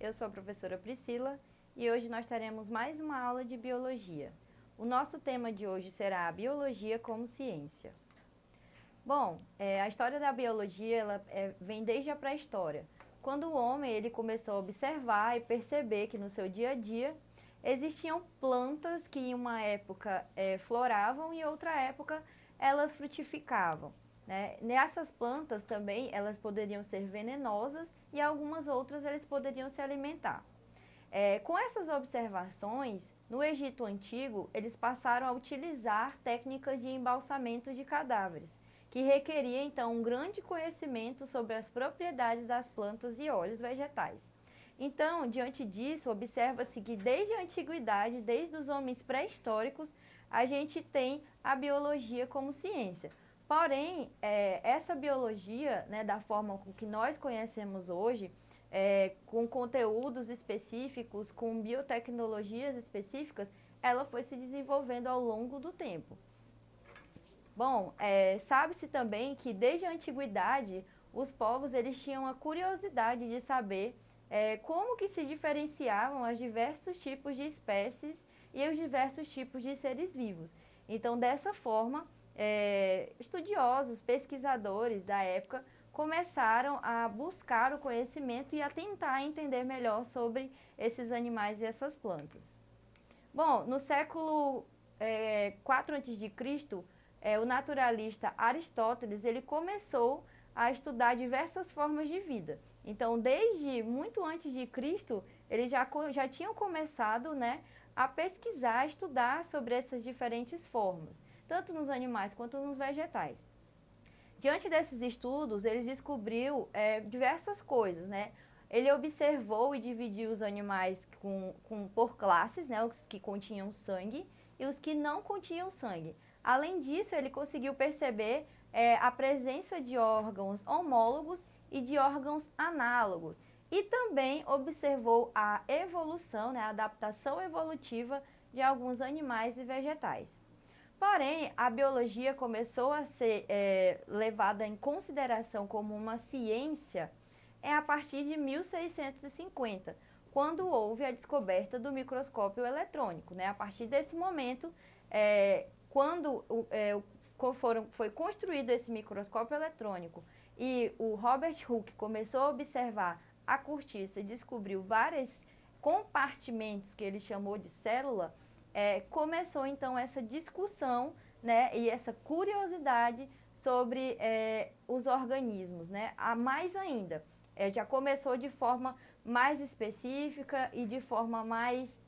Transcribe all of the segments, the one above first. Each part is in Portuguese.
eu sou a professora Priscila e hoje nós teremos mais uma aula de biologia. O nosso tema de hoje será a biologia como ciência. Bom, a história da biologia vem desde a pré-história, quando o homem ele começou a observar e perceber que no seu dia a dia existiam plantas que em uma época floravam e em outra época elas frutificavam. Né? Nessas plantas também elas poderiam ser venenosas e algumas outras eles poderiam se alimentar. Com essas observações, no Egito Antigo, eles passaram a utilizar técnicas de embalsamento de cadáveres, que requeria então um grande conhecimento sobre as propriedades das plantas e óleos vegetais. Então, diante disso, observa-se que desde a antiguidade, desde os homens pré-históricos, a gente tem a biologia como ciência. Porém, essa biologia, né, da forma com que nós conhecemos hoje, com conteúdos específicos, com biotecnologias específicas, ela foi se desenvolvendo ao longo do tempo. Bom, sabe-se também que desde a antiguidade, os povos eles tinham a curiosidade de saber como que se diferenciavam os diversos tipos de espécies e os diversos tipos de seres vivos. Então, dessa forma, estudiosos, pesquisadores da época começaram a buscar o conhecimento e a tentar entender melhor sobre esses animais e essas plantas. Bom, no século 4 a.C., o naturalista Aristóteles ele começou a estudar diversas formas de vida. Então, desde muito antes de Cristo, eles já tinham começado, né, a pesquisar, a estudar sobre essas diferentes formas, tanto nos animais quanto nos vegetais. Diante desses estudos, ele descobriu diversas coisas, né? Ele observou e dividiu os animais por classes, né? Os que continham sangue e os que não continham sangue. Além disso, ele conseguiu perceber a presença de órgãos homólogos e de órgãos análogos. E também observou a evolução, né, a adaptação evolutiva de alguns animais e vegetais. Porém, a biologia começou a ser levada em consideração como uma ciência a partir de 1650, quando houve a descoberta do microscópio eletrônico. Né? A partir desse momento, quando foi construído esse microscópio eletrônico e o Robert Hooke começou a observar a cortiça e descobriu vários compartimentos que ele chamou de célula, começou então essa discussão, né, e essa curiosidade sobre os organismos, né? Mais ainda, já começou de forma mais específica e de forma mais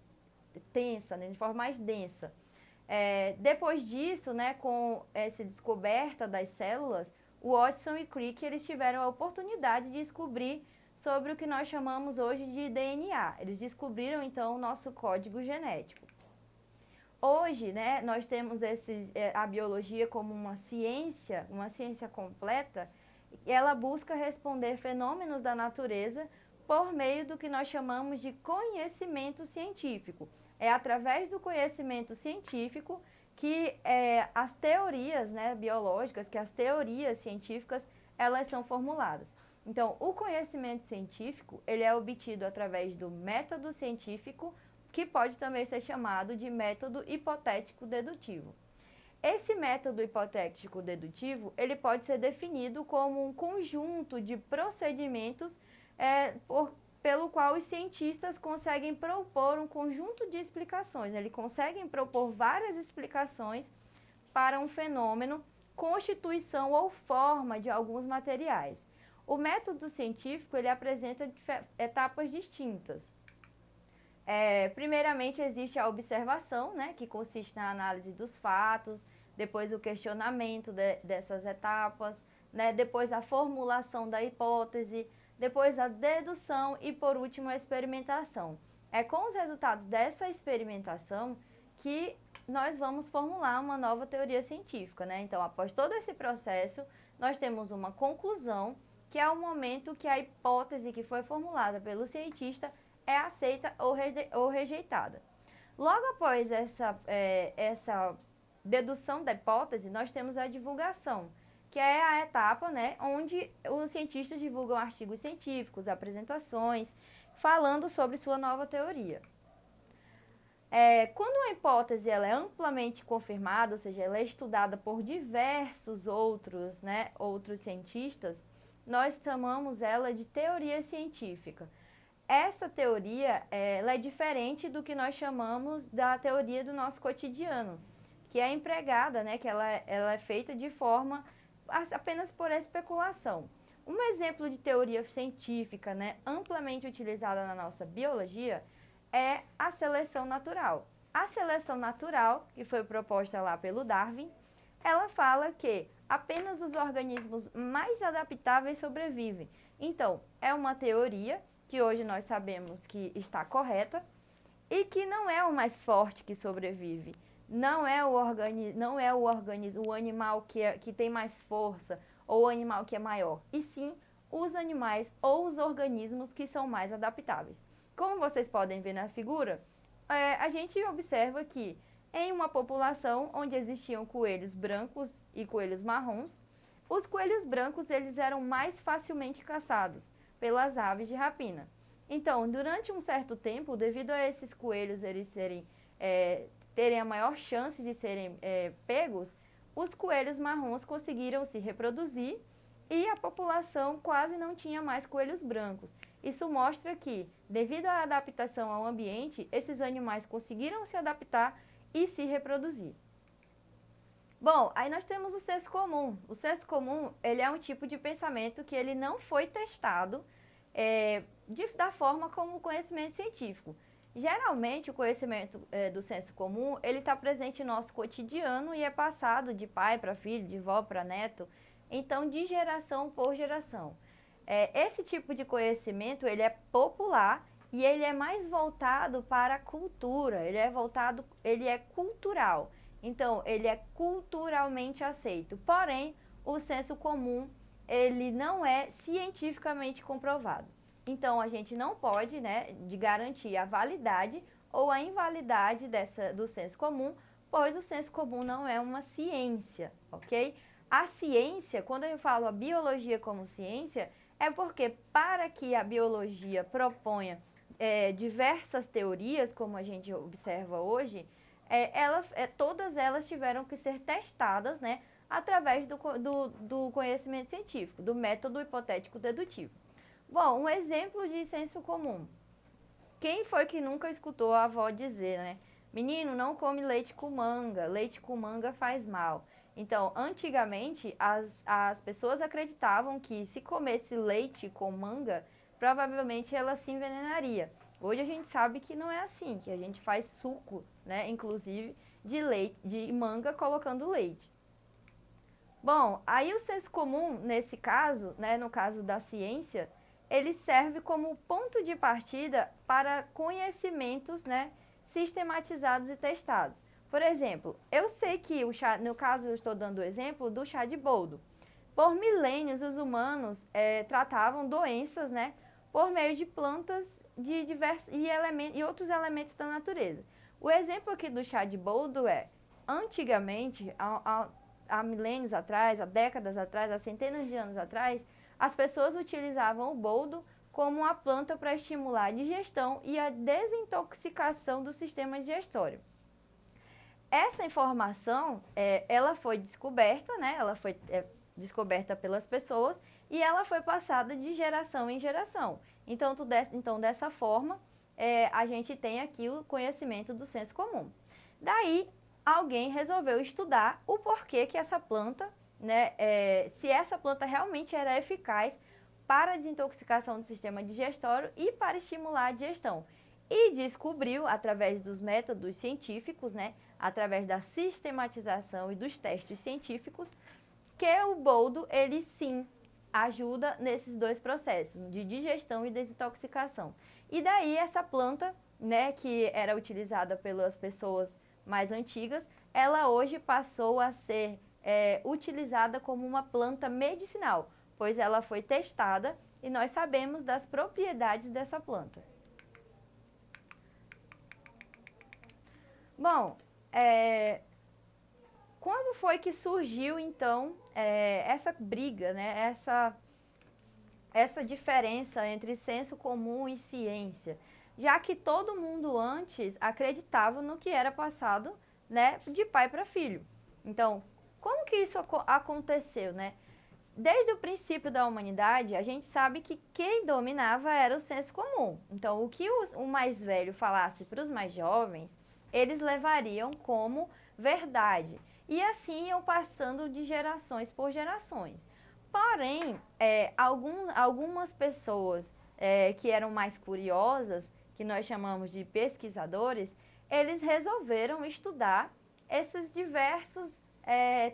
tensa, né, de forma mais densa. Depois disso, né, com essa descoberta das células, o Watson e Crick eles tiveram a oportunidade de descobrir sobre o que nós chamamos hoje de DNA. Eles descobriram então o nosso código genético. Hoje, né, nós temos a biologia como uma ciência completa, e ela busca responder fenômenos da natureza por meio do que nós chamamos de conhecimento científico. É através do conhecimento científico que as teorias, né, biológicas, que as teorias científicas, elas são formuladas. Então, o conhecimento científico, ele é obtido através do método científico, que pode também ser chamado de método hipotético-dedutivo. Esse método hipotético-dedutivo, ele pode ser definido como um conjunto de procedimentos pelo qual os cientistas conseguem propor um conjunto de explicações. Eles conseguem propor várias explicações para um fenômeno, constituição ou forma de alguns materiais. O método científico, ele apresenta etapas distintas. Primeiramente, existe a observação, né, que consiste na análise dos fatos, depois o questionamento dessas etapas, né, depois a formulação da hipótese, depois a dedução e, por último, a experimentação. É com os resultados dessa experimentação que nós vamos formular uma nova teoria científica, né? Então, após todo esse processo, nós temos uma conclusão, que é o momento que a hipótese que foi formulada pelo cientista é aceita ou rejeitada. Logo após essa dedução da hipótese, nós temos a divulgação, que é a etapa, né, onde os cientistas divulgam artigos científicos, apresentações, falando sobre sua nova teoria. Quando uma hipótese ela é amplamente confirmada, ou seja, ela é estudada por diversos outros cientistas, nós chamamos ela de teoria científica. Essa teoria ela é diferente do que nós chamamos da teoria do nosso cotidiano, que é empregada, né, que ela é feita de forma apenas por especulação. Um exemplo de teoria científica, né, amplamente utilizada na nossa biologia é a seleção natural. A seleção natural, que foi proposta lá pelo Darwin, ela fala que apenas os organismos mais adaptáveis sobrevivem. Então, é uma teoria que hoje nós sabemos que está correta e que não é o mais forte que sobrevive. Não é o animal que tem mais força ou o animal que é maior, e sim os animais ou os organismos que são mais adaptáveis. Como vocês podem ver na figura, a gente observa que em uma população onde existiam coelhos brancos e coelhos marrons, os coelhos brancos eles eram mais facilmente caçados pelas aves de rapina. Então, durante um certo tempo, devido a esses coelhos eles terem a maior chance de serem pegos, os coelhos marrons conseguiram se reproduzir e a população quase não tinha mais coelhos brancos. Isso mostra que, devido à adaptação ao ambiente, esses animais conseguiram se adaptar e se reproduzir. Bom, aí nós temos o senso comum. O senso comum, ele é um tipo de pensamento que ele não foi testado da forma como o conhecimento científico. Geralmente, o conhecimento do senso comum, ele está presente no nosso cotidiano e é passado de pai para filho, de vó para neto, então de geração por geração. Esse tipo de conhecimento, ele é popular e ele é mais voltado para a cultura, ele é cultural. Então, ele é culturalmente aceito. Porém, o senso comum, ele não é cientificamente comprovado. Então, a gente não pode, de garantir a validade ou a invalidade do senso comum, pois o senso comum não é uma ciência, ok? A ciência, quando eu falo a biologia como ciência, é porque para que a biologia proponha diversas teorias, como a gente observa hoje, todas elas tiveram que ser testadas, através do conhecimento científico, do método hipotético dedutivo. Bom, um exemplo de senso comum. Quem foi que nunca escutou a avó dizer, menino, não come leite com manga faz mal. Então, antigamente, as pessoas acreditavam que se comesse leite com manga, provavelmente ela se envenenaria. Hoje a gente sabe que não é assim, que a gente faz suco, inclusive, de manga colocando leite. Bom, aí o senso comum, nesse caso, no caso da ciência, ele serve como ponto de partida para conhecimentos, sistematizados e testados. Por exemplo, eu sei que no caso eu estou dando o exemplo do chá de boldo. Por milênios, os humanos tratavam doenças, por meio de plantas e outros elementos da natureza. O exemplo aqui do chá de boldo antigamente, há milênios atrás, há décadas atrás, há centenas de anos atrás, as pessoas utilizavam o boldo como uma planta para estimular a digestão e a desintoxicação do sistema digestório. Essa informação, ela foi descoberta, ela foi descoberta pelas pessoas e ela foi passada de geração em geração. Então dessa forma, a gente tem aqui o conhecimento do senso comum. Daí, alguém resolveu estudar o porquê que essa planta, se essa planta realmente era eficaz para a desintoxicação do sistema digestório e para estimular a digestão. E descobriu, através dos métodos científicos, através da sistematização e dos testes científicos, que o boldo, ele sim ajuda nesses dois processos, de digestão e desintoxicação. E daí essa planta, que era utilizada pelas pessoas mais antigas, ela hoje passou a ser utilizada como uma planta medicinal, pois ela foi testada e nós sabemos das propriedades dessa planta. Bom, quando foi que surgiu, então, essa briga, essa diferença entre senso comum e ciência, já que todo mundo antes acreditava no que era passado, né, de pai para filho. Então, como que isso aconteceu, né? Desde o princípio da humanidade, a gente sabe que quem dominava era o senso comum. Então, o que o mais velho falasse para os mais jovens, eles levariam como verdade. E assim iam passando de gerações por gerações. Porém, algumas pessoas que eram mais curiosas, que nós chamamos de pesquisadores, eles resolveram estudar esses diversos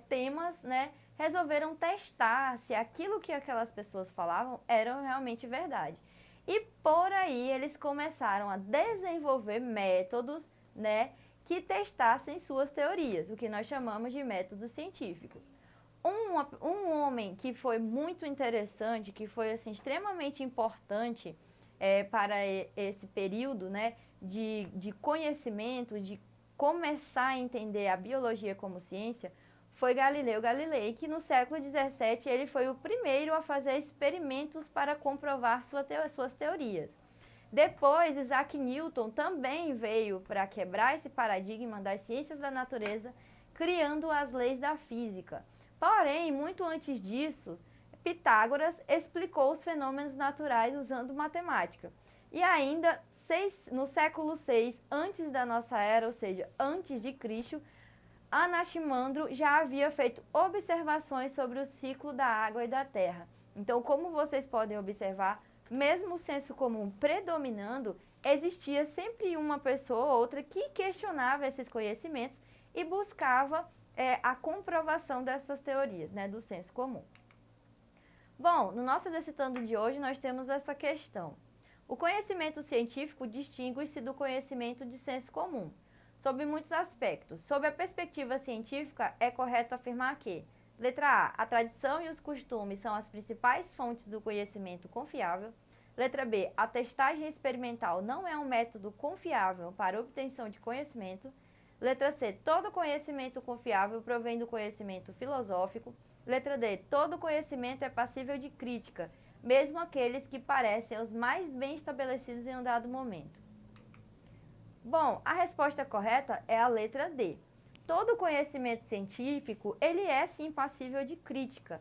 temas, né? Resolveram testar se aquilo que aquelas pessoas falavam era realmente verdade. E por aí eles começaram a desenvolver métodos, né, que testassem suas teorias, o que nós chamamos de métodos científicos. Um homem que foi muito interessante, que foi assim, extremamente importante para esse período, né, de conhecimento, de começar a entender a biologia como ciência, foi Galileu Galilei, que no século XVII ele foi o primeiro a fazer experimentos para comprovar suas teorias. Depois, Isaac Newton também veio para quebrar esse paradigma das ciências da natureza, criando as leis da física. Porém, muito antes disso, Pitágoras explicou os fenômenos naturais usando matemática. E ainda no século VI, antes da nossa era, ou seja, antes de Cristo, Anaximandro já havia feito observações sobre o ciclo da água e da terra. Então, como vocês podem observar, mesmo o senso comum predominando, existia sempre uma pessoa ou outra que questionava esses conhecimentos e buscava a comprovação dessas teorias, né, do senso comum. Bom, no nosso exercitando de hoje nós temos essa questão. O conhecimento científico distingue-se do conhecimento de senso comum, sob muitos aspectos. Sob a perspectiva científica, é correto afirmar que, letra A, a tradição e os costumes são as principais fontes do conhecimento confiável. Letra B, a testagem experimental não é um método confiável para obtenção de conhecimento. Letra C, todo conhecimento confiável provém do conhecimento filosófico. Letra D, todo conhecimento é passível de crítica, mesmo aqueles que parecem os mais bem estabelecidos em um dado momento. Bom, a resposta correta é a letra D. Todo conhecimento científico, ele é sim passível de crítica.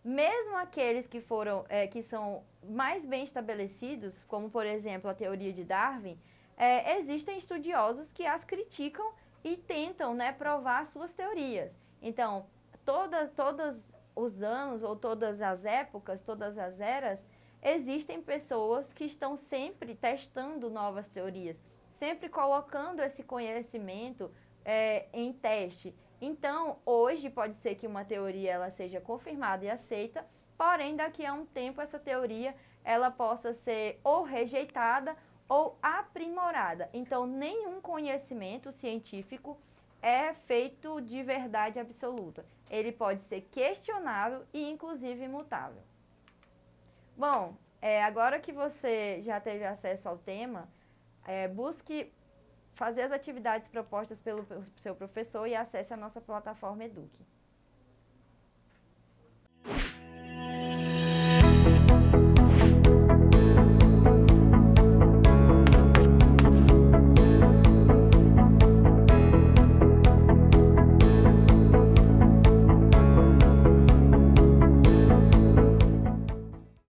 Mesmo aqueles que são mais bem estabelecidos, como por exemplo a teoria de Darwin, existem estudiosos que as criticam e tentam, né, provar suas teorias. Então, todos os anos ou todas as épocas, todas as eras, existem pessoas que estão sempre testando novas teorias, sempre colocando esse conhecimento em teste. Então, hoje pode ser que uma teoria ela seja confirmada e aceita, porém daqui a um tempo essa teoria ela possa ser ou rejeitada ou aprimorada. Então, nenhum conhecimento científico é feito de verdade absoluta. Ele pode ser questionável e, inclusive, imutável. Bom, agora que você já teve acesso ao tema, busque fazer as atividades propostas pelo seu professor e acesse a nossa plataforma Eduque.